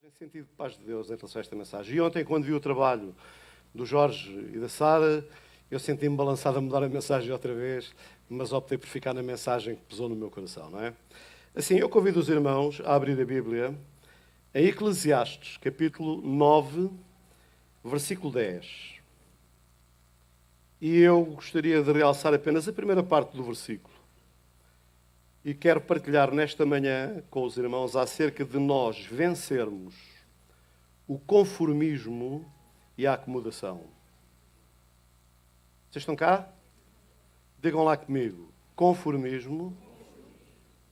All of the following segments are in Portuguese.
Tem sentido de paz de Deus em relação a esta mensagem. E ontem, quando vi o trabalho do Jorge e da Sara, eu senti-me balançado a mudar a mensagem outra vez, mas optei por ficar na mensagem que pesou no meu coração, não é? Assim, eu convido os irmãos a abrir a Bíblia em Eclesiastes, capítulo 9, versículo 10. E eu gostaria de realçar apenas a primeira parte do versículo. E quero partilhar nesta manhã com os irmãos acerca de nós vencermos o conformismo e a acomodação. Vocês estão cá? Digam lá comigo. Conformismo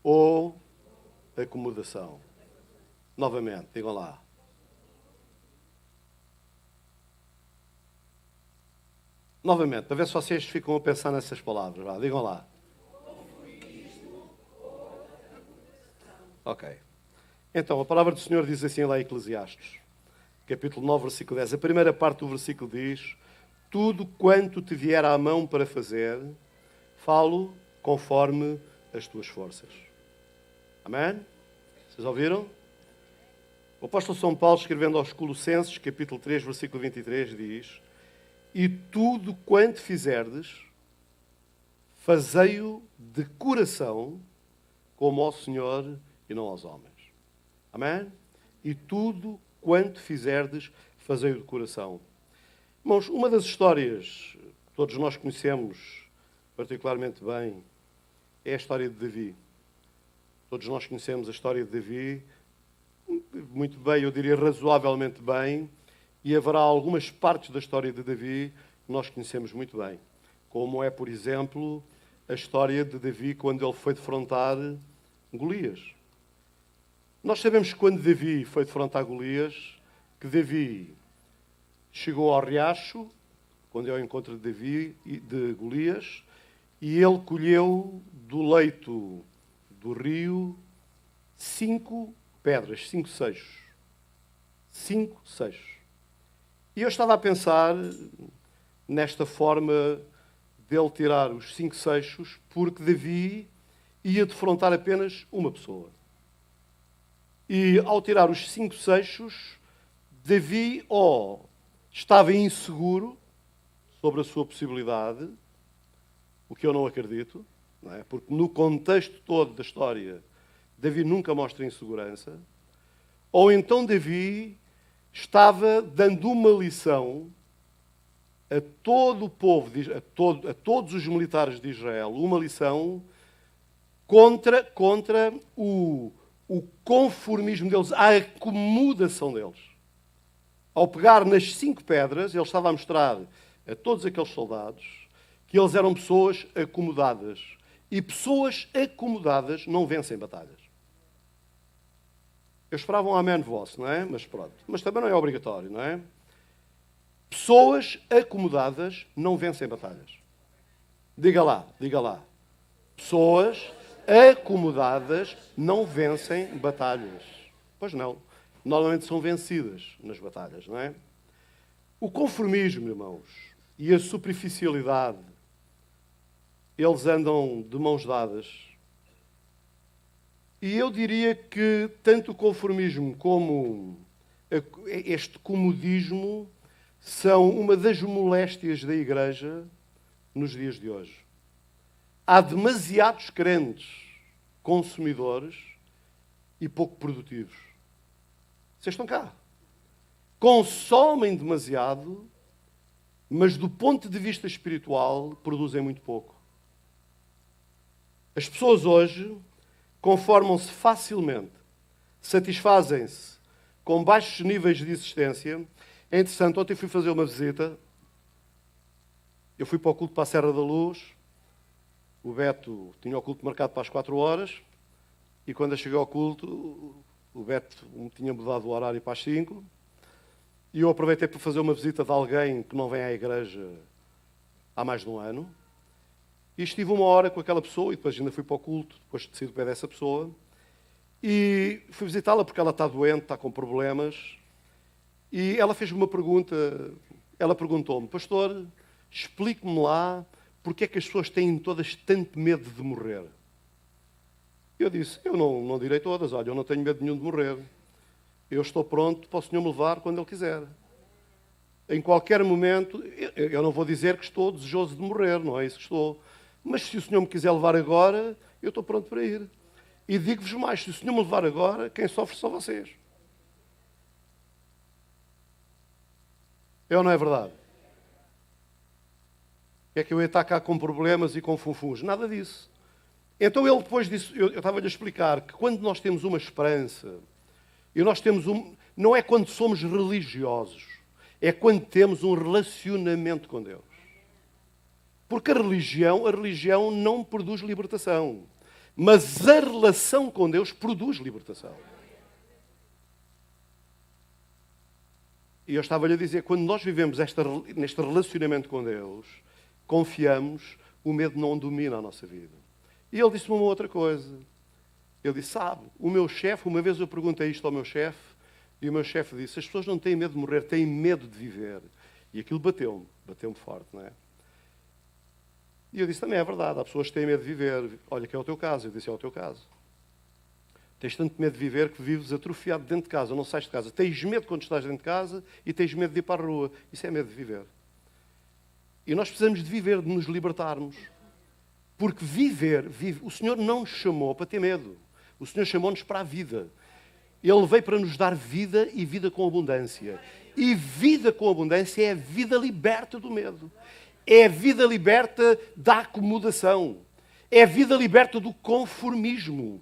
ou acomodação? Novamente, digam lá. Novamente, para ver se vocês ficam a pensar nessas palavras. Vá, digam lá. Ok. Então, a palavra do Senhor diz assim lá em Eclesiastes, capítulo 9, versículo 10. A primeira parte do versículo diz: tudo quanto te vier à mão para fazer, falo conforme as tuas forças. Amém? Vocês ouviram? O apóstolo São Paulo, escrevendo aos Colossenses, capítulo 3, versículo 23, diz: e tudo quanto fizerdes, fazei-o de coração, como ao Senhor e não aos homens. Amém? E tudo quanto fizerdes, fazei-o de coração. Irmãos, uma das histórias que todos nós conhecemos particularmente bem é a história de Davi. Todos nós conhecemos a história de Davi muito bem, eu diria razoavelmente bem, e haverá algumas partes da história de Davi que nós conhecemos muito bem. Como é, por exemplo, a história de Davi quando ele foi defrontar Golias. Nós sabemos que quando Davi foi defrontar Golias, que Davi chegou ao riacho, quando é o encontro de Davi e de Golias, e ele colheu do leito do rio 5 pedras, 5 seixos. 5 seixos. E eu estava a pensar nesta forma dele tirar os 5 seixos, porque Davi ia defrontar apenas uma pessoa. E ao tirar os 5 seixos, Davi ou estava inseguro sobre a sua possibilidade, o que eu não acredito, não é? Porque no contexto todo da história, Davi nunca mostra insegurança, ou então Davi estava dando uma lição a todo o povo, a todos os militares de Israel, uma lição contra o conformismo deles, a acomodação deles. Ao pegar nas 5 pedras, ele estava a mostrar a todos aqueles soldados que eles eram pessoas acomodadas. E pessoas acomodadas não vencem batalhas. Eu esperava um amém vosso, não é? Mas pronto. Mas também não é obrigatório, não é? Pessoas acomodadas não vencem batalhas. Diga lá, diga lá. Pessoas acomodadas não vencem batalhas. Pois não. Normalmente são vencidas nas batalhas, não é? O conformismo, irmãos, e a superficialidade, eles andam de mãos dadas. E eu diria que tanto o conformismo como este comodismo são uma das moléstias da Igreja nos dias de hoje. Há demasiados crentes consumidores e pouco produtivos. Vocês estão cá. Consomem demasiado, mas do ponto de vista espiritual produzem muito pouco. As pessoas hoje conformam-se facilmente, satisfazem-se com baixos níveis de existência. É interessante, ontem fui fazer uma visita, eu fui para o culto para a Serra da Luz, o Beto tinha o culto marcado para as 4 horas, e quando eu cheguei ao culto, o Beto tinha mudado o horário para as 5, e eu aproveitei para fazer uma visita de alguém que não vem à igreja há mais de um ano, e estive 1 hora com aquela pessoa, e depois ainda fui para o culto, depois de sair do pé dessa pessoa, e fui visitá-la porque ela está doente, está com problemas, e ela fez-me uma pergunta, ela perguntou-me: pastor, explique-me lá porque é que as pessoas têm todas tanto medo de morrer. Eu disse: eu não direi todas, olha, eu não tenho medo nenhum de morrer. eu estou pronto para o Senhor me levar quando Ele quiser. Em qualquer momento, eu não vou dizer que estou desejoso de morrer, não é isso que estou. Mas se o Senhor me quiser levar agora, eu estou pronto para ir. E digo-vos mais, se o Senhor me levar agora, quem sofre são vocês. É ou não é verdade? É que eu ia estar cá com problemas e com funfuns. Nada disso. Então ele depois disse, eu estava-lhe a explicar que quando nós temos uma esperança, e nós temos não é quando somos religiosos, é quando temos um relacionamento com Deus. Porque a religião não produz libertação. Mas a relação com Deus produz libertação. E eu estava-lhe a dizer, quando nós vivemos neste relacionamento com Deus, confiamos, o medo não domina a nossa vida. E ele disse-me uma outra coisa. Ele disse, sabe, o meu chefe, uma vez eu perguntei isto ao meu chefe, e o meu chefe disse, as pessoas não têm medo de morrer, têm medo de viver. E aquilo bateu-me forte, não é? E eu disse, também é verdade, há pessoas que têm medo de viver. Olha, que é o teu caso. Eu disse, é o teu caso. Tens tanto medo de viver que vives atrofiado dentro de casa, não sais de casa. Tens medo quando estás dentro de casa e tens medo de ir para a rua. Isso é medo de viver. E nós precisamos de viver, de nos libertarmos. Porque o Senhor não nos chamou para ter medo. O Senhor chamou-nos para a vida. Ele veio para nos dar vida e vida com abundância. E vida com abundância é a vida liberta do medo. É a vida liberta da acomodação. É a vida liberta do conformismo.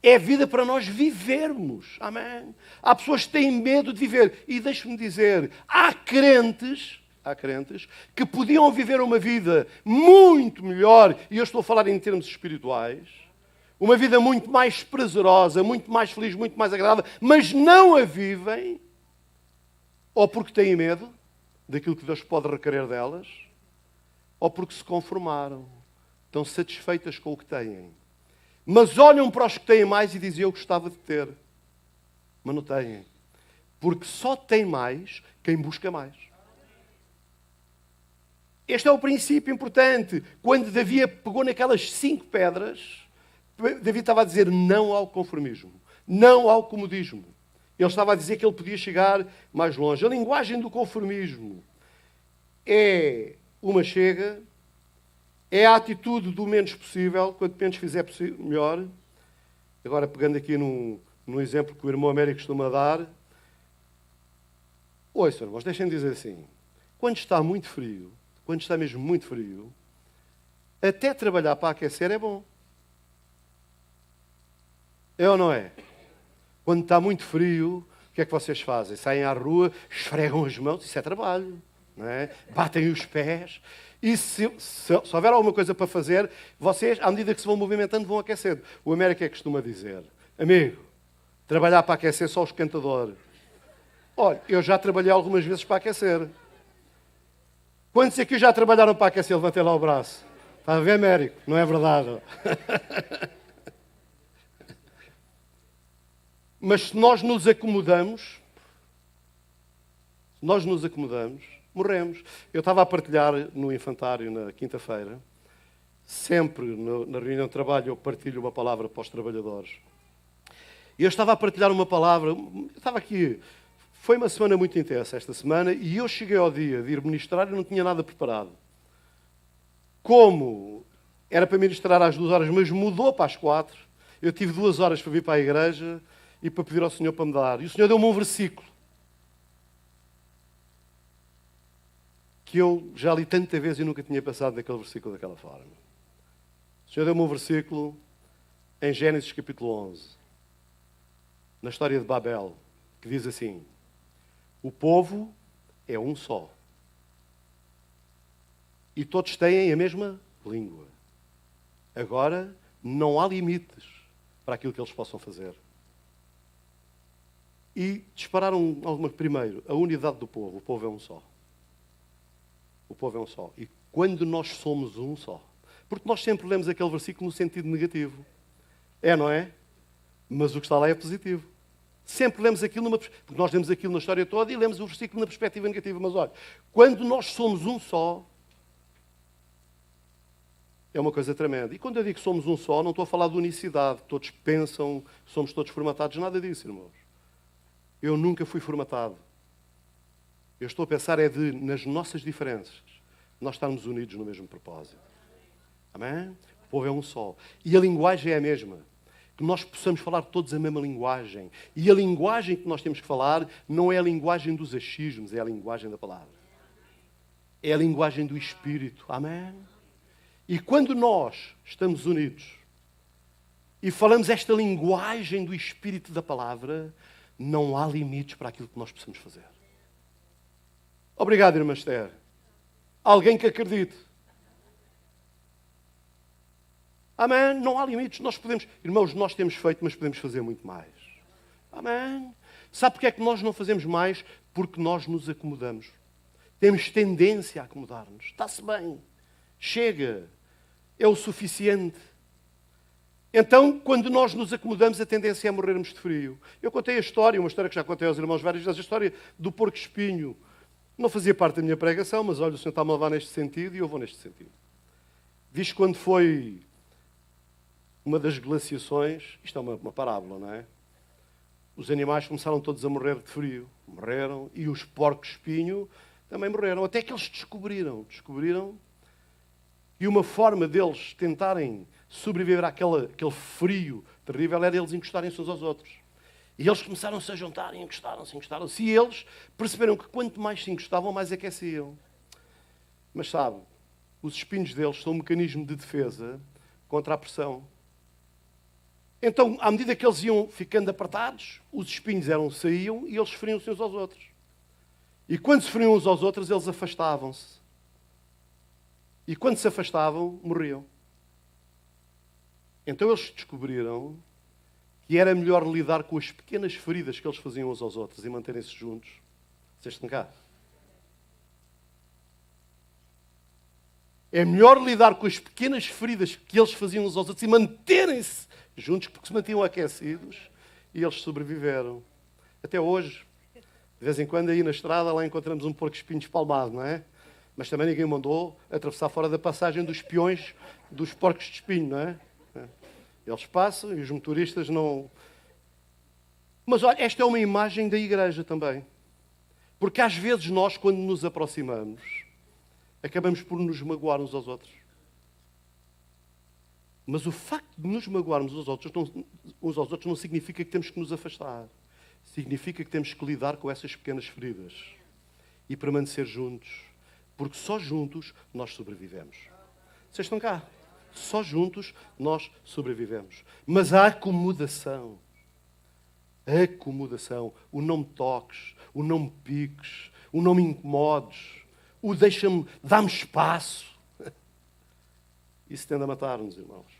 É a vida para nós vivermos. Amém? Há pessoas que têm medo de viver. E deixe-me dizer, há crentes que podiam viver uma vida muito melhor, e eu estou a falar em termos espirituais, uma vida muito mais prazerosa, muito mais feliz, muito mais agradável, mas não a vivem, ou porque têm medo daquilo que Deus pode requerer delas, ou porque se conformaram, estão satisfeitas com o que têm. Mas olham para os que têm mais e dizem, eu gostava de ter. Mas não têm. Porque só tem mais quem busca mais. Este é o princípio importante. Quando Davi pegou naquelas 5 pedras, Davi estava a dizer não ao conformismo, não ao comodismo. Ele estava a dizer que ele podia chegar mais longe. A linguagem do conformismo é uma chega, é a atitude do menos possível, quanto menos fizer melhor. Agora, pegando aqui num exemplo que o irmão Américo costuma dar, ouçam, irmãos, deixem-me dizer assim, quando está muito frio, quando está mesmo muito frio, até trabalhar para aquecer é bom. É ou não é? Quando está muito frio, o que é que vocês fazem? Saem à rua, esfregam as mãos, isso é trabalho. Não é? Batem os pés. E se houver alguma coisa para fazer, vocês, à medida que se vão movimentando, vão aquecendo. O Américo costuma dizer, amigo, trabalhar para aquecer só o esquentador. Olha, eu já trabalhei algumas vezes para aquecer. Quantos aqui já trabalharam para aquecer? Levantei lá o braço. Está a ver, Américo? Não é verdade? Mas se nós nos acomodamos, morremos. Eu estava a partilhar no infantário na quinta-feira. Sempre na reunião de trabalho eu partilho uma palavra para os trabalhadores. E eu estava a partilhar uma palavra, estava aqui, foi uma semana muito intensa esta semana, e eu cheguei ao dia de ir ministrar e não tinha nada preparado. Como era para ministrar às 2 horas, mas mudou para as 4, eu tive 2 horas para vir para a igreja e para pedir ao Senhor para me dar. E o Senhor deu-me um versículo que eu já li tanta vez e nunca tinha pensado naquele versículo daquela forma. O Senhor deu-me um versículo em Gênesis capítulo 11, na história de Babel, que diz assim, o povo é um só. E todos têm a mesma língua. Agora, não há limites para aquilo que eles possam fazer. E dispararam algumas. Primeiro, a unidade do povo. O povo é um só. O povo é um só. E quando nós somos um só. Porque nós sempre lemos aquele versículo no sentido negativo. É, não é? Mas o que está lá é positivo. Sempre lemos aquilo porque nós lemos aquilo na história toda e lemos o versículo na perspectiva negativa. Mas olha, quando nós somos um só, é uma coisa tremenda. E quando eu digo que somos um só, não estou a falar de unicidade. Todos pensam, somos todos formatados. Nada disso, irmãos. Eu nunca fui formatado. Eu estou a pensar nas nossas diferenças, nós estarmos unidos no mesmo propósito. Amém? O povo é um só. E a linguagem é a mesma. Que nós possamos falar todos a mesma linguagem. E a linguagem que nós temos que falar não é a linguagem dos achismos, é a linguagem da palavra. É a linguagem do Espírito. Amém? E quando nós estamos unidos e falamos esta linguagem do Espírito da palavra, não há limites para aquilo que nós possamos fazer. Obrigado, irmã Esther. Alguém que acredite. Amém? Não há limites. Nós podemos, irmãos, nós temos feito, mas podemos fazer muito mais. Amém? Sabe porque é que nós não fazemos mais? Porque nós nos acomodamos. Temos tendência a acomodar-nos. Está-se bem. Chega. É o suficiente. Então, quando nós nos acomodamos, a tendência é morrermos de frio. Eu contei a história, uma história que já contei aos irmãos várias vezes, a história do porco-espinho. Não fazia parte da minha pregação, mas olha, o Senhor está-me a levar neste sentido e eu vou neste sentido. Diz quando foi uma das glaciações, isto é uma parábola, não é? Os animais começaram todos a morrer de frio. Morreram. E os porcos-espinho também morreram. Até que eles descobriram que uma forma deles tentarem sobreviver àquele frio terrível era eles encostarem-se uns aos outros. E eles começaram-se a juntar e encostaram-se. E eles perceberam que quanto mais se encostavam, mais aqueciam. Mas sabe, os espinhos deles são um mecanismo de defesa contra a pressão. Então, à medida que eles iam ficando apertados, os espinhos saíam e eles feriam-se uns aos outros. E quando se feriam uns aos outros, eles afastavam-se. E quando se afastavam, morriam. Então eles descobriram que era melhor lidar com as pequenas feridas que eles faziam uns aos outros e manterem-se juntos. Vocês estão cá? É melhor lidar com as pequenas feridas que eles faziam uns aos outros e manterem-se juntos, porque se mantinham aquecidos e eles sobreviveram. Até hoje, de vez em quando, aí na estrada, lá encontramos um porco-espinho espalmado, não é? Mas também ninguém mandou atravessar fora da passagem dos peões dos porcos de espinho, não é? Eles passam e os motoristas não... Mas olha, esta é uma imagem da igreja também. Porque às vezes nós, quando nos aproximamos, acabamos por nos magoar uns aos outros. Mas o facto de nos magoarmos uns aos outros não significa que temos que nos afastar. Significa que temos que lidar com essas pequenas feridas e permanecer juntos. Porque só juntos nós sobrevivemos. Vocês estão cá? Só juntos nós sobrevivemos. Mas a acomodação. A acomodação. O não me toques, o não me piques, o não me incomodes, o deixa-me, dá-me espaço. Isso tende a matar-nos, irmãos.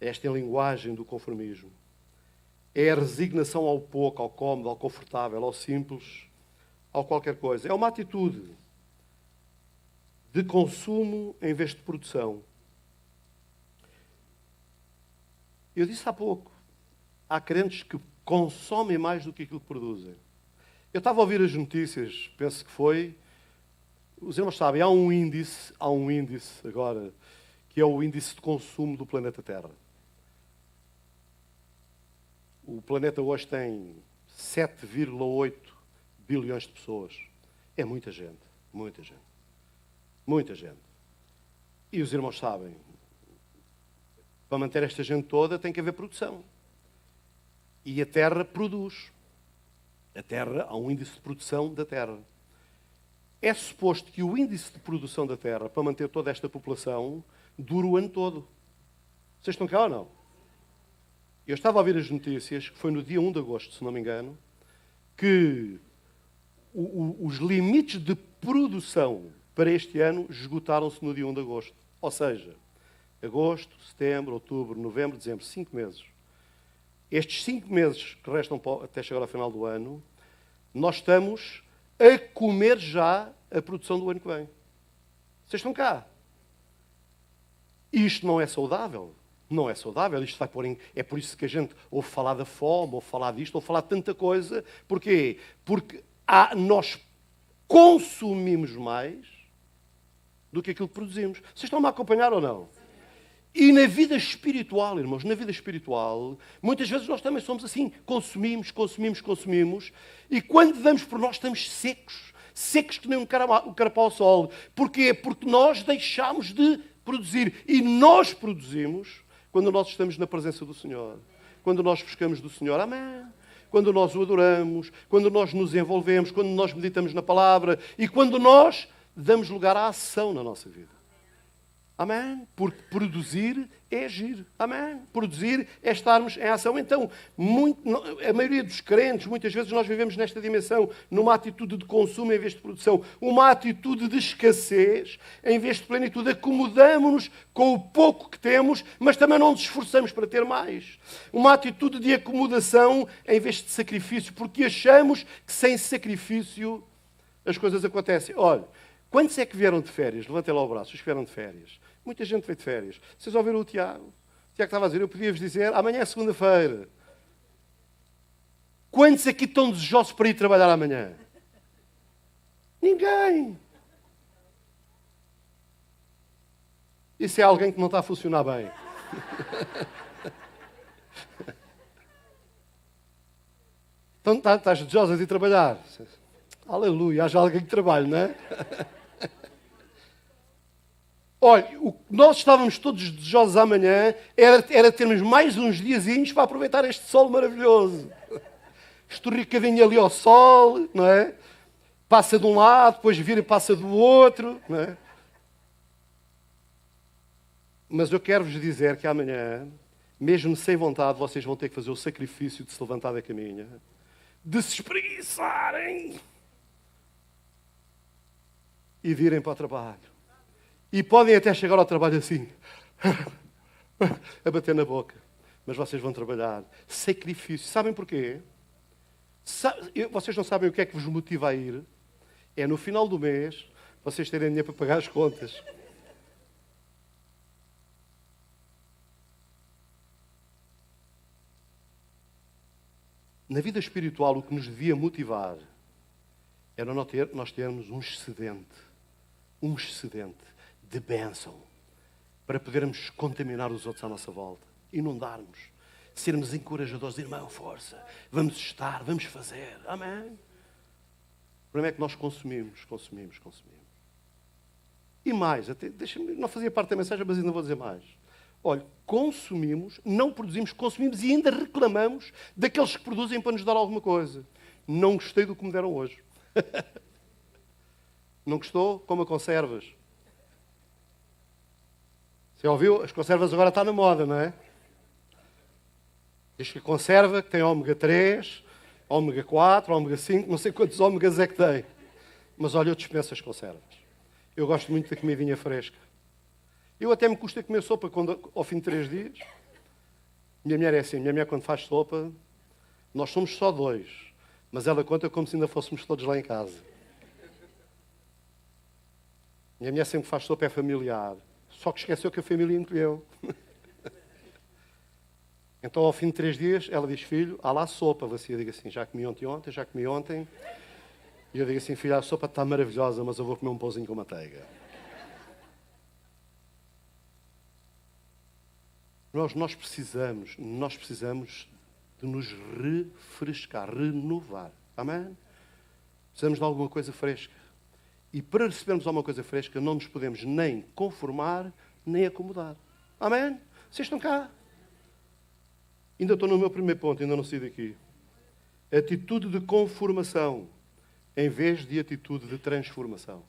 Esta é a linguagem do conformismo. É a resignação ao pouco, ao cómodo, ao confortável, ao simples, ao qualquer coisa. É uma atitude de consumo em vez de produção. Eu disse há pouco, há crentes que consomem mais do que aquilo que produzem. Eu estava a ouvir as notícias, penso que foi... Os irmãos sabem, há um índice agora, que é o índice de consumo do planeta Terra. O planeta hoje tem 7,8 bilhões de pessoas. É muita gente, muita gente. Muita gente. E os irmãos sabem, para manter esta gente toda tem que haver produção. E a Terra produz. A Terra, há um índice de produção da Terra. É suposto que o índice de produção da Terra, para manter toda esta população, dure o ano todo. Vocês estão cá ou não? Eu estava a ouvir as notícias, que foi no dia 1 de agosto, se não me engano, que os limites de produção para este ano esgotaram-se no dia 1 de agosto. Ou seja, agosto, setembro, outubro, novembro, dezembro, 5 meses. Estes 5 meses que restam até chegar ao final do ano, nós estamos a comer já a produção do ano que vem. Vocês estão cá. Isto não é saudável. Não é saudável. Isto vai pôr em... É por isso que a gente ouve falar da fome, ouve falar disto, ouve falar de tanta coisa. Porquê? Porque nós consumimos mais do que aquilo que produzimos. Vocês estão-me a acompanhar ou não? E na vida espiritual, irmãos, na vida espiritual, muitas vezes nós também somos assim, consumimos, consumimos, consumimos, e quando damos por nós estamos secos, secos que nem um carapau ao sol. Porquê? Porque nós deixamos de produzir, e nós produzimos quando nós estamos na presença do Senhor, quando nós buscamos do Senhor. Amém. Quando nós o adoramos, quando nós nos envolvemos, quando nós meditamos na palavra e quando nós damos lugar à ação na nossa vida. Amém? Porque produzir é agir. Amém? Produzir é estarmos em ação. Então, a maioria dos crentes, muitas vezes nós vivemos nesta dimensão, numa atitude de consumo em vez de produção. Uma atitude de escassez em vez de plenitude. Acomodamos-nos com o pouco que temos, mas também não nos esforçamos para ter mais. Uma atitude de acomodação em vez de sacrifício, porque achamos que sem sacrifício as coisas acontecem. Olha, quantos é que vieram de férias? Levantem lá o braço, os que vieram de férias. Muita gente veio de férias. Vocês ouviram o Tiago? O Tiago estava a dizer, eu podia-vos dizer, amanhã é segunda-feira. Quantos aqui estão desejosos para ir trabalhar amanhã? Ninguém. Isso é alguém que não está a funcionar bem. Então estás desejosa de ir trabalhar? Aleluia, haja alguém que trabalhe, não é? Olha, nós estávamos todos desejosos amanhã era termos mais uns diazinhos para aproveitar este sol maravilhoso. Estorricadinho ali ao sol, não é? Passa de um lado, depois vira e passa do outro, não é? Mas eu quero-vos dizer que amanhã, mesmo sem vontade, vocês vão ter que fazer o sacrifício de se levantar da caminha, de se espreguiçarem e virem para o trabalho. E podem até chegar ao trabalho assim, a bater na boca. Mas vocês vão trabalhar. Sacrifício. Sabem porquê? Vocês não sabem o que é que vos motiva a ir? É no final do mês, vocês terem dinheiro para pagar as contas. Na vida espiritual, o que nos devia motivar era nós termos um excedente de bênção, para podermos contaminar os outros à nossa volta, inundarmos, sermos encorajadores, irmão, força, vamos estar, vamos fazer, amém? O problema é que nós consumimos. E mais, até, não fazia parte da mensagem, mas ainda vou dizer mais. Olha, consumimos, não produzimos, consumimos e ainda reclamamos daqueles que produzem para nos dar alguma coisa. Não gostei do que me deram hoje. Não gostou? Coma conservas. Você ouviu? As conservas agora estão na moda, não é? Diz que a conserva que tem ômega 3, ômega 4, ômega 5, não sei quantos ômegas é que tem. Mas olha, eu dispenso as conservas. Eu gosto muito da comidinha fresca. Eu até me custa comer sopa ao fim de 3 dias. Minha mulher é assim, minha mulher quando faz sopa, nós somos só 2, mas ela conta como se ainda fôssemos todos lá em casa. Minha mulher sempre faz sopa, é familiar. Só que esqueceu que a família encolheu. Então, ao fim de 3 dias, ela diz, filho, há lá sopa. Você diga assim, já comi ontem. E eu digo assim, filho, a sopa está maravilhosa, mas eu vou comer um pãozinho com manteiga. Nós precisamos de nos refrescar, renovar. Amém? Precisamos de alguma coisa fresca. E para recebermos alguma coisa fresca, não nos podemos nem conformar, nem acomodar. Amém? Vocês estão cá? Ainda estou no meu primeiro ponto, ainda não saí daqui. Atitude de conformação, em vez de atitude de transformação.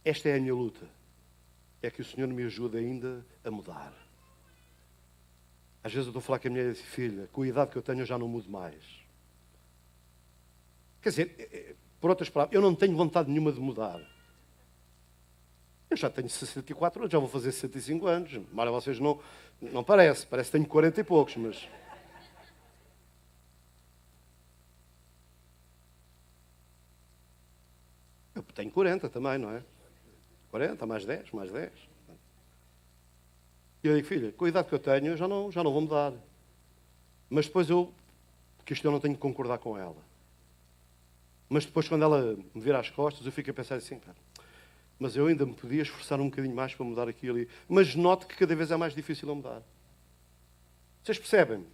Esta é a minha luta. É que o Senhor me ajude ainda a mudar. Às vezes eu estou a falar com a minha filha, com a idade que eu tenho eu já não mudo mais. Quer dizer, por outras palavras, eu não tenho vontade nenhuma de mudar. Eu já tenho 64 anos, já vou fazer 65 anos. Mas vocês não parece que tenho 40 e poucos, mas... Eu tenho 40 também, não é? 40, mais 10. E eu digo, filha, com a idade que eu tenho, eu já não vou mudar. Mas depois porque isto eu não tenho que concordar com ela. Mas depois, quando ela me vira as costas, eu fico a pensar assim, Mas eu ainda me podia esforçar um bocadinho mais para mudar aqui e ali. Mas noto que cada vez é mais difícil a mudar. Vocês percebem?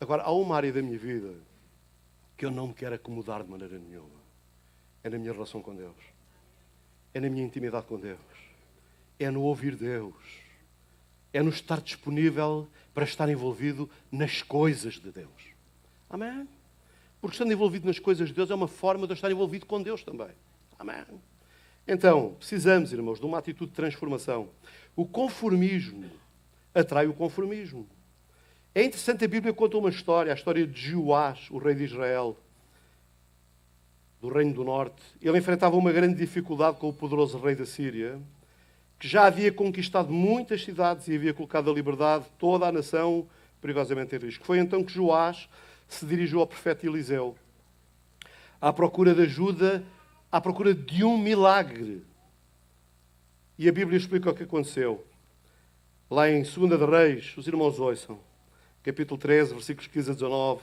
Agora, há uma área da minha vida que eu não me quero acomodar de maneira nenhuma. É na minha relação com Deus. É na minha intimidade com Deus. É no ouvir Deus. É no estar disponível para estar envolvido nas coisas de Deus. Amém? Porque estando envolvido nas coisas de Deus é uma forma de eu estar envolvido com Deus também. Amém? Então, precisamos, irmãos, de uma atitude de transformação. O conformismo atrai o conformismo. É interessante, a Bíblia conta uma história, a história de Joás, o rei de Israel, do Reino do Norte. Ele enfrentava uma grande dificuldade com o poderoso rei da Síria, que já havia conquistado muitas cidades e havia colocado a liberdade de toda a nação perigosamente em risco. Foi então que Joás se dirigiu ao profeta Eliseu, à procura de ajuda, à procura de um milagre. E a Bíblia explica o que aconteceu. Lá em 2 de Reis, os irmãos ouçam, capítulo 13, versículos 15 a 19,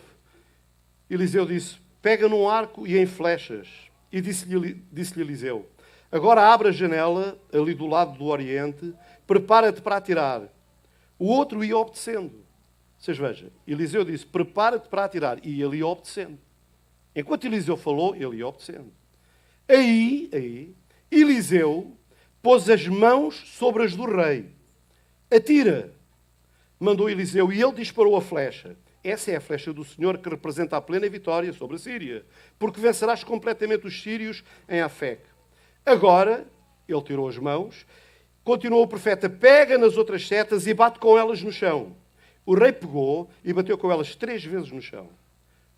Eliseu disse, pega num arco e em flechas. E disse-lhe Eliseu, agora abre a janela, ali do lado do oriente, prepara-te para atirar. O outro ia obedecendo. Vocês vejam, Eliseu disse, prepara-te para atirar. E ele ia obedecendo. Enquanto Eliseu falou, ele ia obedecendo. Aí, Eliseu pôs as mãos sobre as do rei. Atira, mandou Eliseu, e ele disparou a flecha. Essa é a flecha do Senhor que representa a plena vitória sobre a Síria, porque vencerás completamente os sírios em Afec. Agora, ele tirou as mãos, continuou o profeta, pega nas outras setas e bate com elas no chão. O rei pegou e bateu com elas 3 vezes no chão.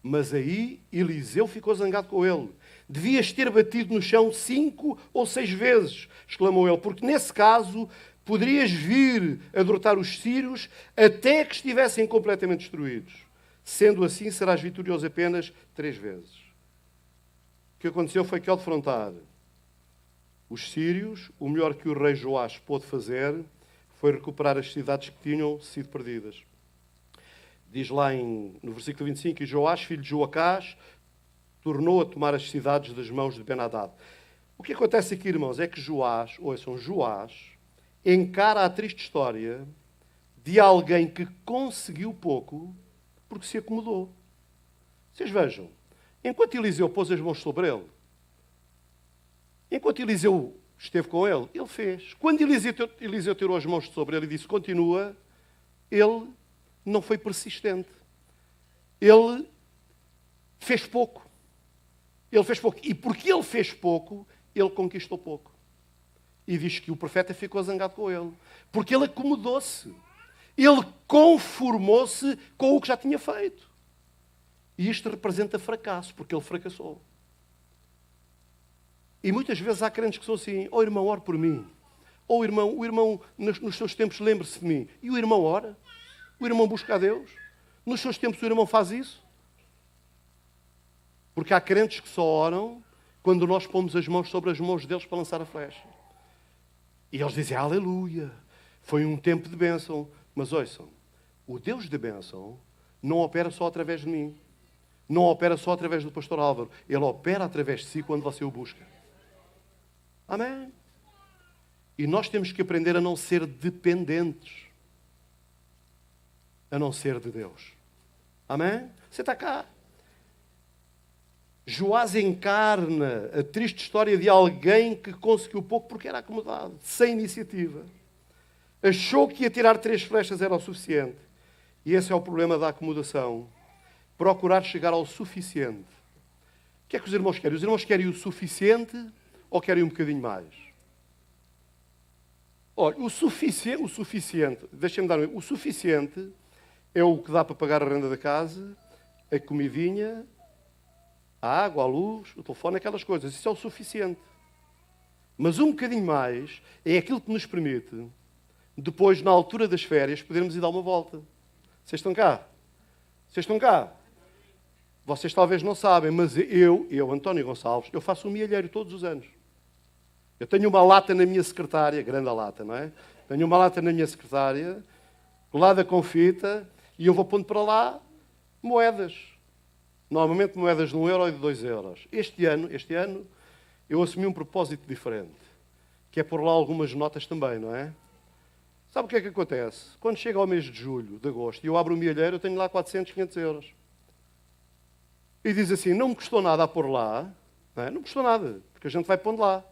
Mas aí Eliseu ficou zangado com ele. Devias ter batido no chão 5 ou 6 vezes, exclamou ele, porque nesse caso poderias vir a derrotar os sírios até que estivessem completamente destruídos. Sendo assim, serás vitorioso apenas 3 vezes. O que aconteceu foi que, ao defrontar os sírios, o melhor que o rei Joás pôde fazer foi recuperar as cidades que tinham sido perdidas. Diz lá no versículo 25, e Joás, filho de Joacás, tornou a tomar as cidades das mãos de Ben-Hadad. O que acontece aqui, irmãos, é que Joás encara a triste história de alguém que conseguiu pouco porque se acomodou. Vocês vejam, enquanto Eliseu pôs as mãos sobre ele, enquanto Eliseu esteve com ele, ele fez. Quando Eliseu tirou as mãos sobre ele e disse, continua, ele não foi persistente. Ele fez pouco. Ele fez pouco. E porque ele fez pouco, ele conquistou pouco. E diz que o profeta ficou zangado com ele. Porque ele acomodou-se. Ele conformou-se com o que já tinha feito. E isto representa fracasso, porque ele fracassou. E muitas vezes há crentes que são assim, oh irmão, ore por mim. Ou o irmão nos seus tempos lembre-se de mim. E o irmão ora. O irmão busca a Deus. Nos seus tempos o irmão faz isso. Porque há crentes que só oram quando nós pomos as mãos sobre as mãos deles para lançar a flecha. E eles dizem, aleluia, foi um tempo de bênção. Mas ouçam, o Deus de bênção não opera só através de mim. Não opera só através do pastor Álvaro. Ele opera através de si quando você o busca. Amém? E nós temos que aprender a não ser dependentes. A não ser de Deus. Amém? Você está cá. Joás encarna a triste história de alguém que conseguiu pouco porque era acomodado, sem iniciativa. Achou que ia tirar 3 flechas era o suficiente. E esse é o problema da acomodação. Procurar chegar ao suficiente. O que é que os irmãos querem? Os irmãos querem o suficiente ou querem um bocadinho mais? Olha, o suficiente, deixem-me dar o suficiente é o que dá para pagar a renda da casa, a comidinha, a água, a luz, o telefone, aquelas coisas. Isso é o suficiente. Mas um bocadinho mais é aquilo que nos permite, depois, na altura das férias, podermos ir dar uma volta. Vocês estão cá? Vocês estão cá? Vocês talvez não sabem, mas eu, António Gonçalves, eu faço um mielheiro todos os anos. Eu tenho uma lata na minha secretária, grande a lata, não é? Tenho uma lata na minha secretária, colada com fita, e eu vou pondo para lá moedas. Normalmente moedas de 1 euro e de 2 euros. Este ano, eu assumi um propósito diferente. que é pôr lá algumas notas também, não é? Sabe o que é que acontece? Quando chega ao mês de julho, de agosto, e eu abro o milheiro, eu tenho lá 400, 500 euros. E diz assim, não me custou nada a pôr lá, não é? Não me custou nada, porque a gente vai pondo lá.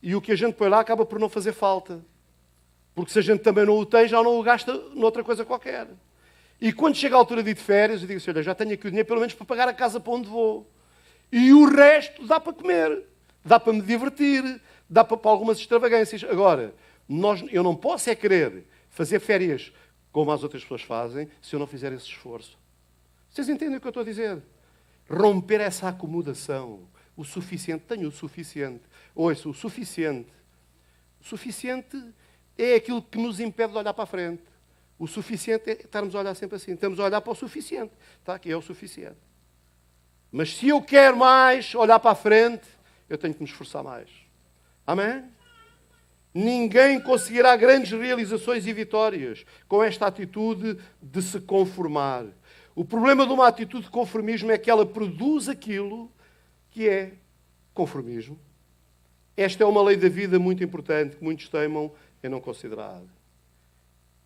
E o que a gente põe lá acaba por não fazer falta. Porque se a gente também não o tem, já não o gasta noutra coisa qualquer. E quando chega a altura de ir de férias, eu digo assim, olha, já tenho aqui o dinheiro pelo menos para pagar a casa para onde vou. E o resto dá para comer, dá para me divertir, dá para algumas extravagâncias. Agora, eu não posso é querer fazer férias como as outras pessoas fazem se eu não fizer esse esforço. Vocês entendem o que eu estou a dizer? Romper essa acomodação. O suficiente. Tenho o suficiente. Ouça, o suficiente. O suficiente é aquilo que nos impede de olhar para a frente. O suficiente é estarmos a olhar sempre assim. Estamos a olhar para o suficiente. Está aqui, é o suficiente. Mas se eu quero mais olhar para a frente, eu tenho que me esforçar mais. Amém? Ninguém conseguirá grandes realizações e vitórias com esta atitude de se conformar. O problema de uma atitude de conformismo é que ela produz aquilo que é conformismo. Esta é uma lei da vida muito importante que muitos teimam em não considerar.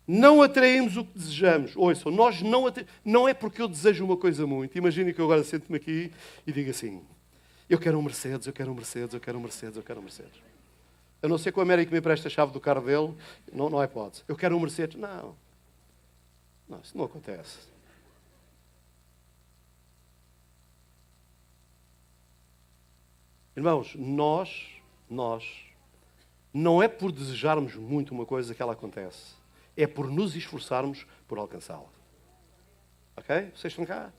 Não atraímos o que desejamos. Ouçam, nós não é porque eu desejo uma coisa muito. Imaginem que eu agora sento-me aqui e digo assim, eu quero um Mercedes, eu quero um Mercedes, eu quero um Mercedes, eu quero um Mercedes. A não ser que o Américo me empreste a chave do carro dele, não é hipótese. Eu quero um Mercedes. Não, isso não acontece. Irmãos, nós, não é por desejarmos muito uma coisa que ela acontece. É por nos esforçarmos por alcançá-la. Ok? Vocês estão cá?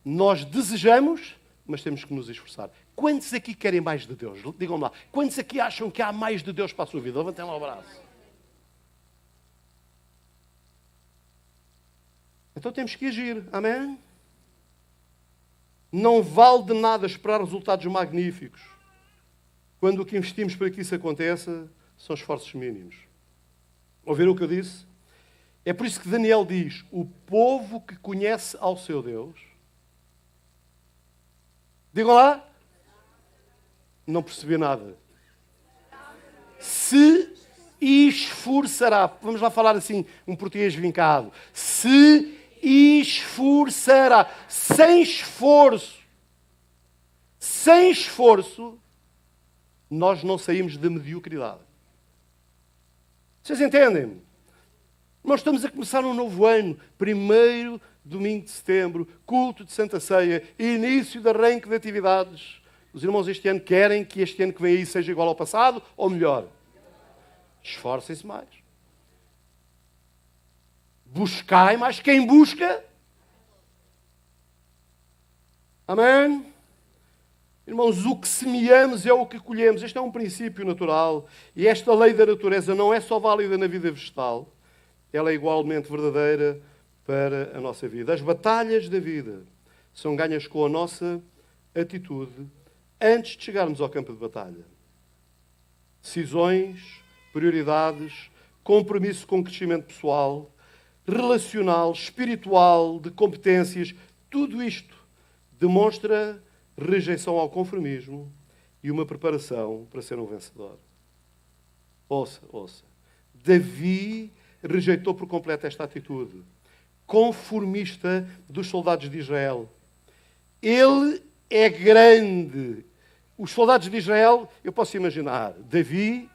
Nós desejamos, mas temos que nos esforçar. Quantos aqui querem mais de Deus? Digam-me lá. Quantos aqui acham que há mais de Deus para a sua vida? Levantem lá o braço. Então temos que agir. Amém? Não vale de nada esperar resultados magníficos quando o que investimos para que isso aconteça são esforços mínimos. Ouviram o que eu disse? É por isso que Daniel diz, o povo que conhece ao seu Deus... Digam lá. Não percebi nada. Se esforçará. Vamos lá falar assim, um português vincado. Se esforçará. Sem esforço. Sem esforço, nós não saímos da mediocridade. Vocês entendem? Nós estamos a começar um novo ano. 1º domingo de setembro, culto de Santa Ceia, início de arranque de atividades. Os irmãos este ano querem que este ano que vem aí seja igual ao passado ou melhor? Esforcem-se mais. Buscai mais. Quem busca? Amém? Irmãos, o que semeamos é o que colhemos. Este é um princípio natural. E esta lei da natureza não é só válida na vida vegetal. Ela é igualmente verdadeira para a nossa vida. As batalhas da vida são ganhas com a nossa atitude antes de chegarmos ao campo de batalha. Decisões, prioridades, compromisso com o crescimento pessoal, relacional, espiritual, de competências, tudo isto demonstra rejeição ao conformismo e uma preparação para ser um vencedor. Ouça. Davi rejeitou por completo esta atitude conformista dos soldados de Israel. Ele é grande. Os soldados de Israel, eu posso imaginar, Davi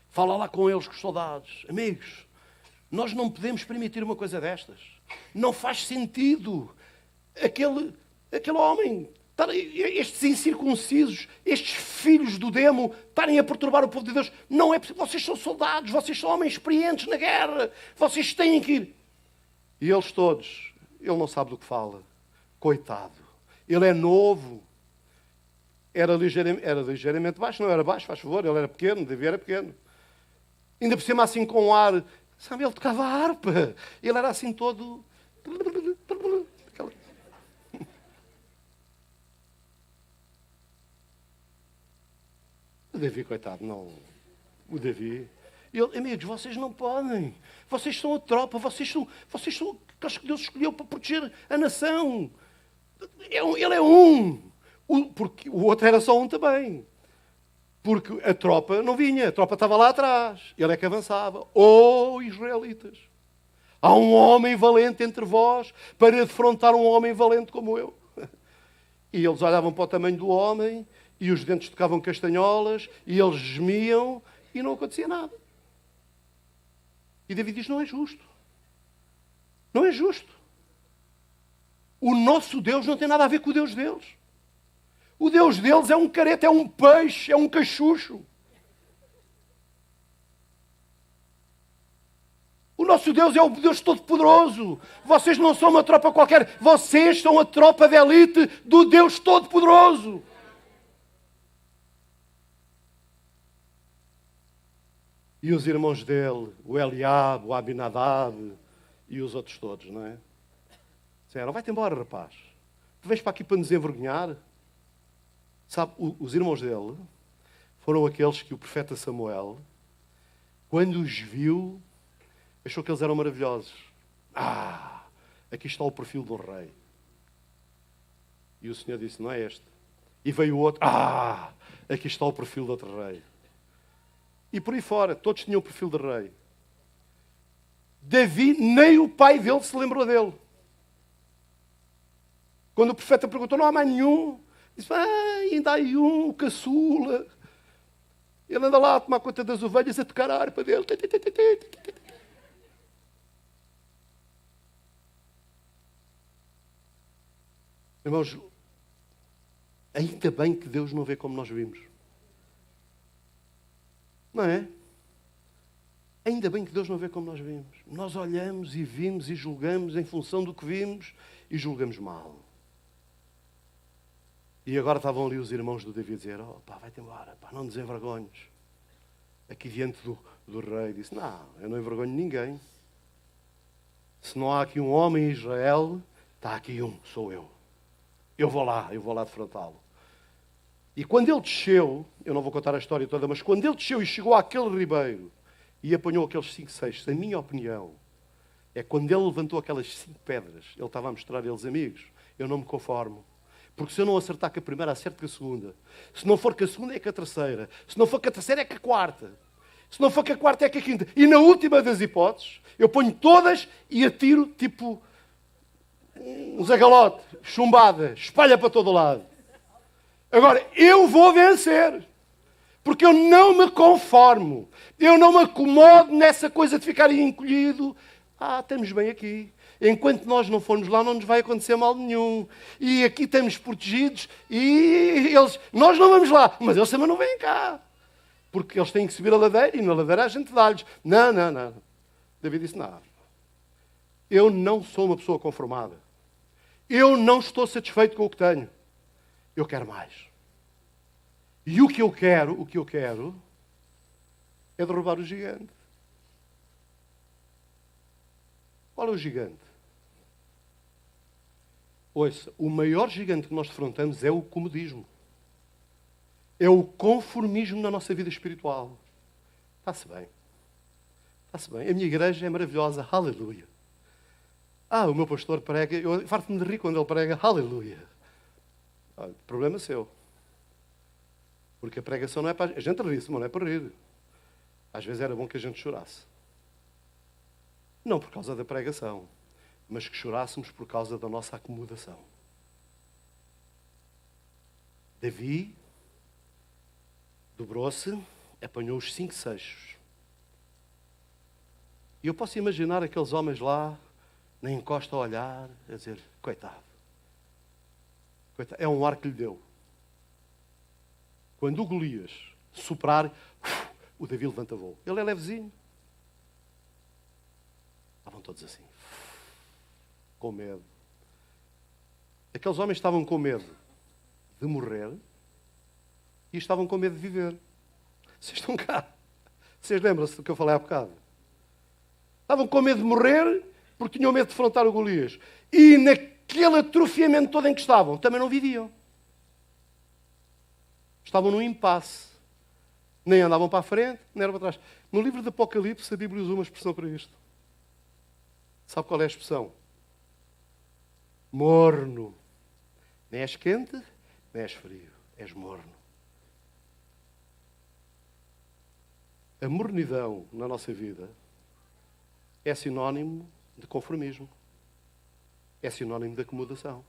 fala lá com eles, com os soldados. Amigos, nós não podemos permitir uma coisa destas. Não faz sentido aquele homem, estes incircuncisos, estes filhos do demo, estarem a perturbar o povo de Deus. Não é possível. Vocês são soldados, vocês são homens experientes na guerra. Vocês têm que ir. E eles todos, ele não sabe do que fala. Coitado. Ele é novo. Era ligeiramente baixo, não era baixo, faz favor. Ele era pequeno, Davi era pequeno. Ainda por cima assim com um ar. Sabe, ele tocava a harpa. Ele era assim todo... O Davi, coitado, não. O Davi... amigos, vocês não podem. Vocês são a tropa. Vocês são aqueles que Deus escolheu para proteger a nação. Ele é um. Porque o outro era só um também. Porque a tropa não vinha, a tropa estava lá atrás. Ele é que avançava. Oh, israelitas! Há um homem valente entre vós para defrontar um homem valente como eu. E eles olhavam para o tamanho do homem, e os dentes tocavam castanholas, e eles gemiam, e não acontecia nada. E David diz, não é justo. Não é justo. O nosso Deus não tem nada a ver com o Deus deles. O Deus deles é um careta, é um peixe, é um cachucho. O nosso Deus é o Deus Todo-Poderoso. Vocês não são uma tropa qualquer. Vocês são a tropa de elite do Deus Todo-Poderoso. E os irmãos dele, o Eliabe, o Abinadab e os outros todos, não é? Disseram, vai-te embora, rapaz. Tu vens para aqui para nos envergonhar? Sabe, os irmãos dele foram aqueles que o profeta Samuel, quando os viu, achou que eles eram maravilhosos. Aqui está o perfil do rei. E o Senhor disse, não é este. E veio o outro, aqui está o perfil do outro rei. E por aí fora, todos tinham o perfil de rei. Davi, nem o pai dele se lembrou dele. Quando o profeta perguntou, não há mais nenhum, disse, ainda há aí um, o caçula. Ele anda lá a tomar conta das ovelhas, a tocar a harpa dele. Irmãos, ainda bem que Deus não vê como nós vimos. Não é? Ainda bem que Deus não vê como nós vimos. Nós olhamos e vimos e julgamos em função do que vimos e julgamos mal. E agora estavam ali os irmãos do Davi a dizer, vai-te embora, não nos envergonhes. Aqui diante do rei, disse, não, eu não envergonho ninguém. Se não há aqui um homem em Israel, está aqui um, sou eu. Eu vou lá defrontá-lo. E quando ele desceu, eu não vou contar a história toda, mas quando ele desceu e chegou àquele ribeiro e apanhou aqueles 5 seixos, a minha opinião, é quando ele levantou aquelas 5 pedras, ele estava a mostrar a eles, amigos, eu não me conformo. Porque se eu não acertar com a primeira, acerto com a segunda. Se não for com a segunda, é com a terceira. Se não for com a terceira, é com a quarta. Se não for com a quarta, é com a quinta. E na última das hipóteses, eu ponho todas e atiro, tipo, um zagalote, chumbada, espalha para todo lado. Agora, eu vou vencer. Porque eu não me conformo. Eu não me acomodo nessa coisa de ficar encolhido. Estamos bem aqui. Enquanto nós não formos lá, não nos vai acontecer mal nenhum. E aqui estamos protegidos e nós não vamos lá, mas eles também não vêm cá. Porque eles têm que subir a ladeira e na ladeira a gente dá-lhes. Não. David disse, não. Eu não sou uma pessoa conformada. Eu não estou satisfeito com o que tenho. Eu quero mais. E o que eu quero é derrubar o gigante. Qual é o gigante? Ouça, o maior gigante que nós defrontamos é o comodismo. É o conformismo na nossa vida espiritual. Está-se bem. Está-se bem. A minha igreja é maravilhosa. Aleluia. O meu pastor prega. Eu farto-me de rir quando ele prega. Aleluia. Problema seu. Porque a pregação não é para... A gente ri-se, mas não é para rir. Às vezes era bom que a gente chorasse. Não por causa da pregação, mas que chorássemos por causa da nossa acomodação. Davi dobrou-se, apanhou os 5 seixos. E eu posso imaginar aqueles homens lá, na encosta a olhar, a dizer, coitado. É um ar que lhe deu. Quando o Golias soprar, o Davi levanta voo. Ele é levezinho. Estavam todos assim, com medo. Aqueles homens estavam com medo de morrer e estavam com medo de viver. Vocês estão cá. Vocês lembram-se do que eu falei há bocado? Estavam com medo de morrer porque tinham medo de defrontar o Golias. E naquele atrofiamento todo em que estavam, também não viviam. Estavam num impasse. Nem andavam para a frente, nem eram para trás. No livro de Apocalipse, a Bíblia usa uma expressão para isto. Sabe qual é a expressão? Morno. Nem és quente, nem és frio. És morno. A mornidão na nossa vida é sinónimo de conformismo. É sinónimo de acomodação.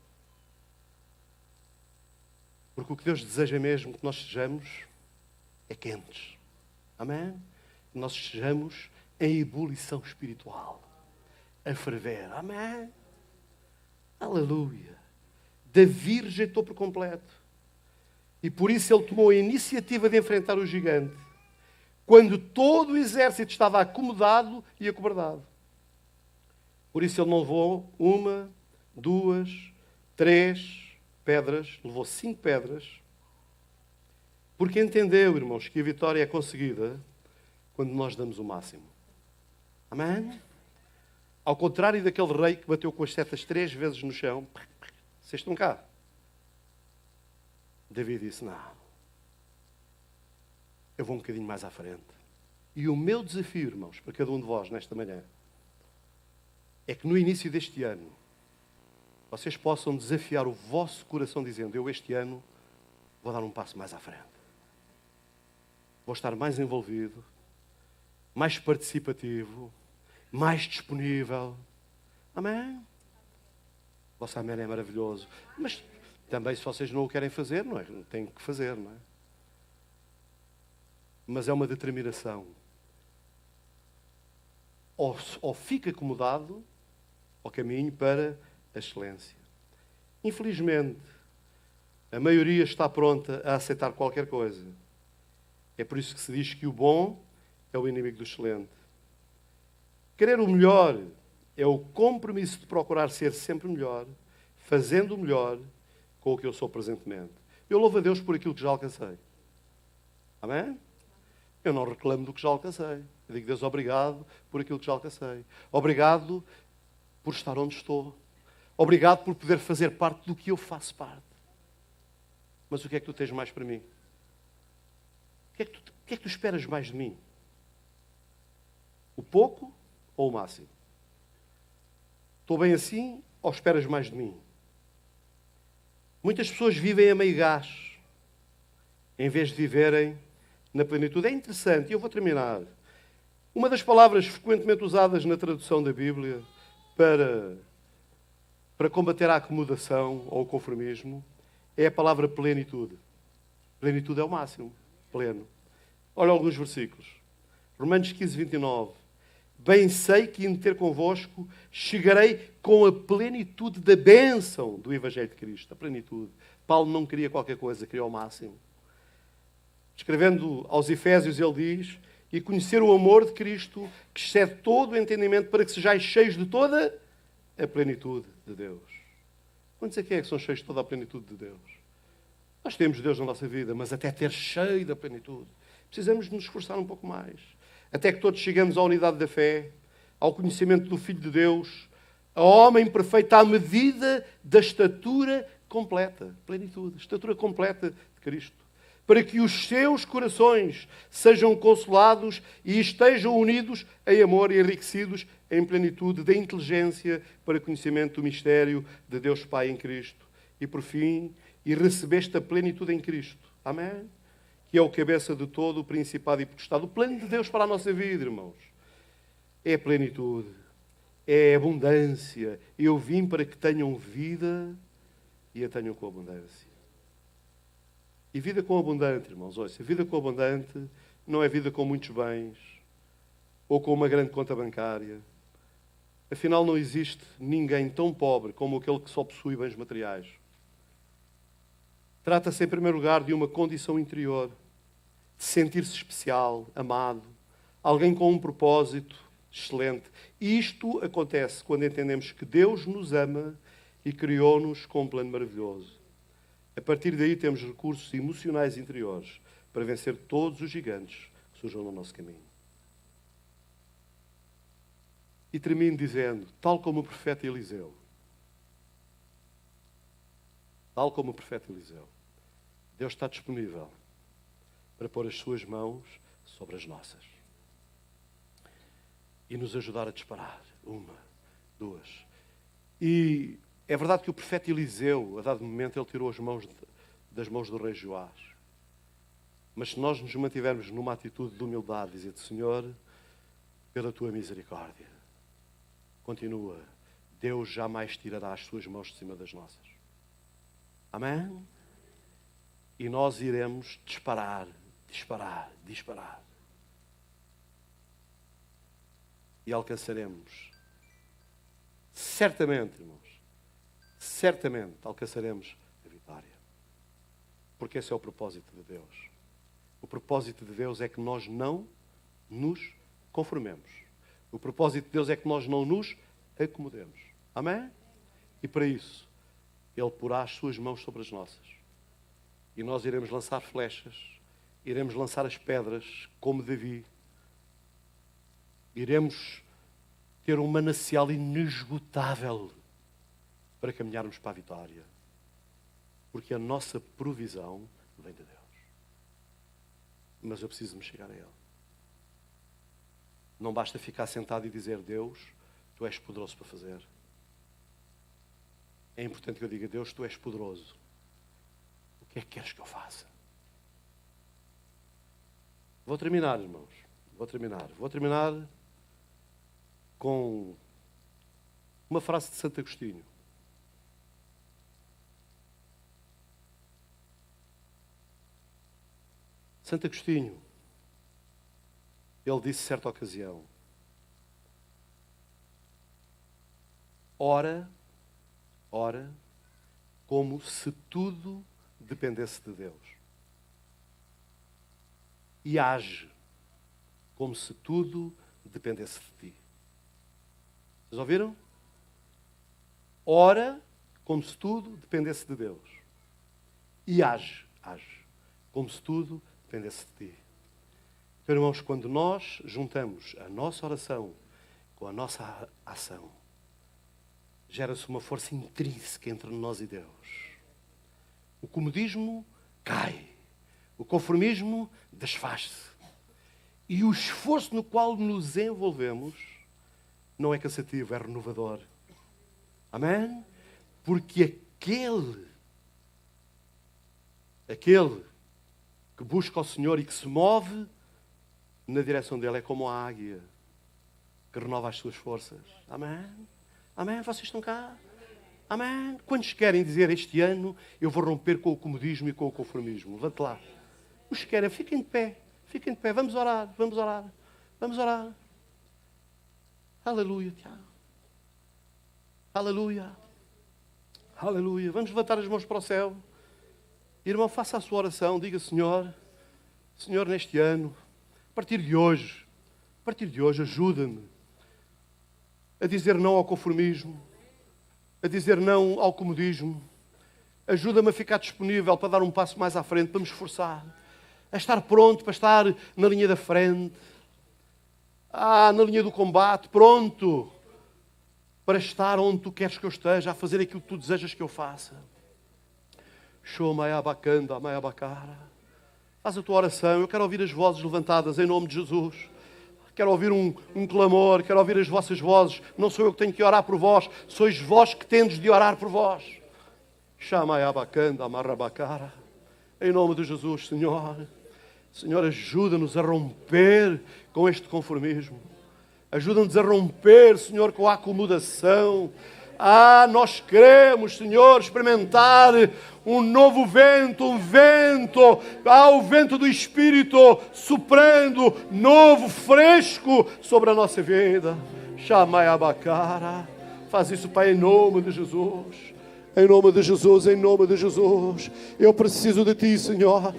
Porque o que Deus deseja mesmo que nós sejamos é quentes. Amém? Que nós sejamos em ebulição espiritual. A ferver. Amém? Aleluia. Davi rejeitou por completo. E por isso ele tomou a iniciativa de enfrentar o gigante, quando todo o exército estava acomodado e acovardado. Por isso ele não levou 1, 2, 3 pedras, levou 5 pedras, porque entendeu, irmãos, que a vitória é conseguida quando nós damos o máximo. Amém? Ao contrário daquele rei que bateu com as setas 3 vezes no chão. Vocês estão cá? Davi disse, não. Eu vou um bocadinho mais à frente. E o meu desafio, irmãos, para cada um de vós nesta manhã, é que no início deste ano, vocês possam desafiar o vosso coração dizendo, eu este ano vou dar um passo mais à frente. Vou estar mais envolvido, mais participativo, mais disponível. Amém? O vosso amém é maravilhoso. Mas também se vocês não o querem fazer, não é? Não têm que fazer, não é? Mas é uma determinação. Ou fica acomodado ao caminho para a excelência. Infelizmente, a maioria está pronta a aceitar qualquer coisa. É por isso que se diz que o bom é o inimigo do excelente. Querer o melhor é o compromisso de procurar ser sempre melhor, fazendo o melhor com o que eu sou presentemente. Eu louvo a Deus por aquilo que já alcancei. Amém? Eu não reclamo do que já alcancei. Eu digo, Deus, obrigado por aquilo que já alcancei. Obrigado por estar onde estou. Obrigado por poder fazer parte do que eu faço parte. Mas o que é que tu tens mais para mim? O que é que tu esperas mais de mim? O pouco ou o máximo? Estou bem assim ou esperas mais de mim? Muitas pessoas vivem a meio gás, em vez de viverem na plenitude. É interessante, e eu vou terminar. Uma das palavras frequentemente usadas na tradução da Bíblia para combater a acomodação ou o conformismo é a palavra plenitude. Plenitude é o máximo. Pleno. Olha alguns versículos. Romanos 15, 29. Bem sei que indo ter convosco chegarei com a plenitude da bênção do Evangelho de Cristo. A plenitude. Paulo não queria qualquer coisa, queria o máximo. Escrevendo aos Efésios, ele diz, e conhecer o amor de Cristo, que excede todo o entendimento, para que sejais cheios de toda a plenitude de Deus. Quantos aqui é que são cheios de toda a plenitude de Deus? Nós temos Deus na nossa vida, mas até ter cheio da plenitude, precisamos de nos esforçar um pouco mais. Até que todos chegamos à unidade da fé, ao conhecimento do Filho de Deus, ao homem perfeito à medida da estatura completa, plenitude, estatura completa de Cristo. Para que os seus corações sejam consolados e estejam unidos em amor e enriquecidos em plenitude da inteligência para conhecimento do mistério de Deus Pai em Cristo. E por fim, e recebeste a plenitude em Cristo. Amém? Que é o cabeça de todo o principado e potestade. O plano de Deus para a nossa vida, irmãos, é a plenitude, é a abundância. Eu vim para que tenham vida e a tenham com abundância. E vida com abundante, irmãos, olha, vida com abundante não é vida com muitos bens ou com uma grande conta bancária. Afinal, não existe ninguém tão pobre como aquele que só possui bens materiais. Trata-se, em primeiro lugar, de uma condição interior, de sentir-se especial, amado, alguém com um propósito excelente. E isto acontece quando entendemos que Deus nos ama e criou-nos com um plano maravilhoso. A partir daí temos recursos emocionais interiores para vencer todos os gigantes que surjam no nosso caminho. E termino dizendo, tal como o profeta Eliseu, Deus está disponível para pôr as suas mãos sobre as nossas e nos ajudar a disparar. 1, 2. E é verdade que o profeta Eliseu, a dado momento, ele tirou as mãos das mãos do rei Joás. Mas se nós nos mantivermos numa atitude de humildade, dizer: Senhor, pela tua misericórdia, continua, Deus jamais tirará as suas mãos de cima das nossas. Amém? E nós iremos disparar. E alcançaremos, certamente, irmãos, certamente alcançaremos a vitória. Porque esse é o propósito de Deus. O propósito de Deus é que nós não nos conformemos. O propósito de Deus é que nós não nos acomodemos. Amém? E para isso, Ele porá as suas mãos sobre as nossas. E nós iremos lançar flechas, iremos lançar as pedras, como Davi. Iremos ter um manancial inesgotável para caminharmos para a vitória. Porque a nossa provisão vem de Deus. Mas eu preciso me chegar a Ele. Não basta ficar sentado e dizer: Deus, Tu és poderoso para fazer. É importante que eu diga: Deus, Tu és poderoso. O que é que queres que eu faça? Vou terminar, irmãos. Vou terminar com uma frase de Santo Agostinho. Santo Agostinho, ele disse certa ocasião: ora, como se tudo dependesse de Deus. E age como se tudo dependesse de ti. Vocês ouviram? Ora, como se tudo dependesse de Deus. E age como se tudo dependesse de ti. Então, irmãos, quando nós juntamos a nossa oração com a nossa ação, gera-se uma força intrínseca entre nós e Deus. O comodismo cai. O conformismo desfaz-se. E o esforço no qual nos envolvemos não é cansativo, é renovador. Amém? Porque aquele que busca o Senhor e que se move na direção dele é como a águia que renova as suas forças. Amém? Amém? Vocês estão cá? Amém? Quantos querem dizer: este ano eu vou romper com o comodismo e com o conformismo? Levante lá. Os que querem, fiquem de pé. Vamos orar. Aleluia, Tiago. Aleluia. Vamos levantar as mãos para o céu. Irmão, faça a sua oração. Diga: Senhor, neste ano, a partir de hoje, ajuda-me a dizer não ao conformismo, a dizer não ao comodismo. Ajuda-me a ficar disponível para dar um passo mais à frente, para me esforçar, a estar pronto para estar na linha da frente, na linha do combate, pronto para estar onde Tu queres que eu esteja, a fazer aquilo que Tu desejas que eu faça. Faz a tua oração. Eu quero ouvir as vozes levantadas em nome de Jesus. Quero ouvir um clamor, quero ouvir as vossas vozes. Não sou eu que tenho que orar por vós, sois vós que tendes de orar por vós. Em nome de Jesus, Senhor. Senhor, ajuda-nos a romper com este conformismo. Ajuda-nos a romper, Senhor, com a acomodação. Nós queremos, Senhor, experimentar um novo vento, o vento do Espírito soprando, novo, fresco sobre a nossa vida. Chamai Abacara. Faz isso, Pai, em nome de Jesus. Em nome de Jesus. Eu preciso de Ti, Senhor.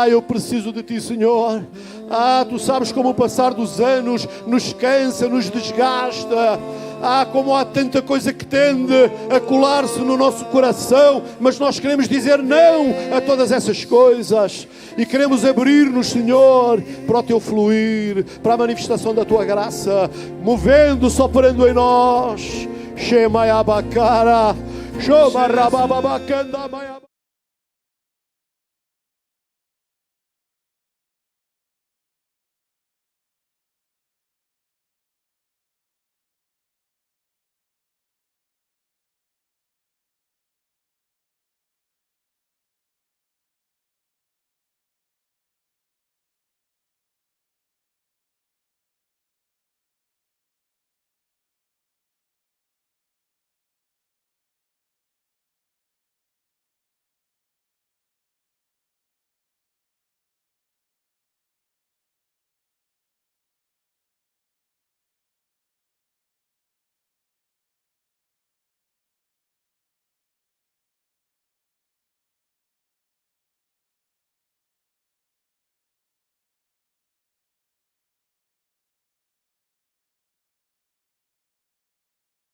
Eu preciso de Ti, Senhor. Tu sabes como o passar dos anos nos cansa, nos desgasta. Como há tanta coisa que tende a colar-se no nosso coração, mas nós queremos dizer não a todas essas coisas e queremos abrir-nos, Senhor, para o Teu fluir, para a manifestação da Tua graça, movendo, soprando em nós. Shemai Abakara, Shomarabababakanda Maiaba.